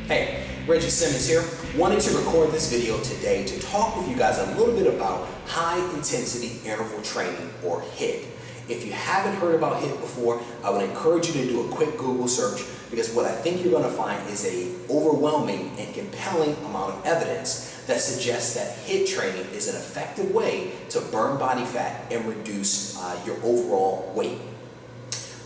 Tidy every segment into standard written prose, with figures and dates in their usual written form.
Hey, Reggie Simmons here. Wanted to record this video today to talk with you guys a little bit about high intensity interval training, or HIIT. If you haven't heard about HIIT before, I would encourage you to do a quick Google search, because what I think you're going to find is a overwhelming and compelling amount of evidence that suggests that HIIT training is an effective way to burn body fat and reduce your overall weight.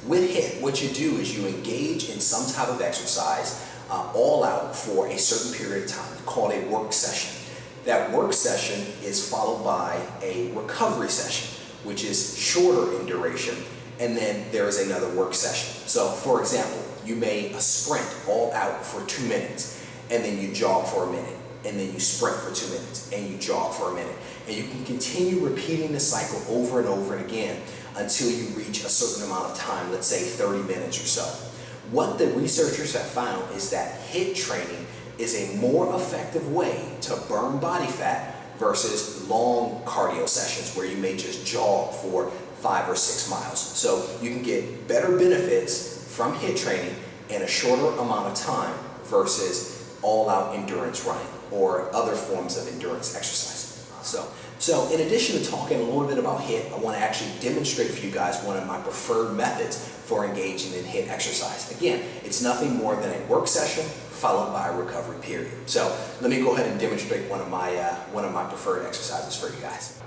With HIIT, what you do is you engage in some type of exercise all out for a certain period of time, called a work session. That work session is followed by a recovery session, which is shorter in duration, and then there is another work session. So for example, you may sprint all out for 2 minutes, and then you jog for a minute, and then you sprint for 2 minutes, and you jog for a minute. And you can continue repeating the cycle over and over and again until you reach a certain amount of time, let's say 30 minutes or so. What the researchers have found is that HIIT training is a more effective way to burn body fat versus long cardio sessions where you may just jog for 5 or 6 miles. So you can get better benefits from HIIT training in a shorter amount of time versus all-out endurance running or other forms of endurance exercise. So in addition to talking a little bit about HIIT, I want to actually demonstrate for you guys one of my preferred methods for engaging in HIIT exercise. Again, it's nothing more than a work session followed by a recovery period. So let me go ahead and demonstrate one of my preferred exercises for you guys.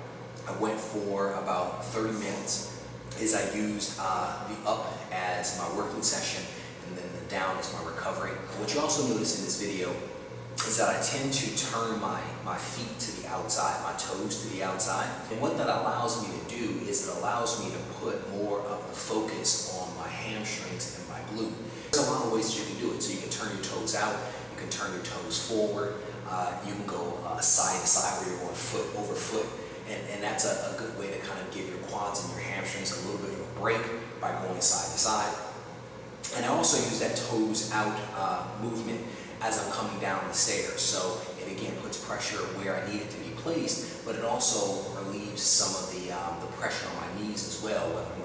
I went for about 30 minutes as I used the up as my working session and then the down as my recovery. And what you also notice in this video is that I tend to turn my feet to the outside, my toes to the outside. And what that allows me to do is it allows me to put more of the focus on my hamstrings and my glute. There's a lot of ways that you can do it. So you can turn your toes out, you can turn your toes forward, you can go side to side where you're going foot over foot. And that's a good way to kind of give your quads and your hamstrings a little bit of a break by going side to side. And I also use that toes out movement as I'm coming down the stairs. So it again puts pressure where I need it to be placed, but it also relieves some of the pressure on my knees as well, whether I'm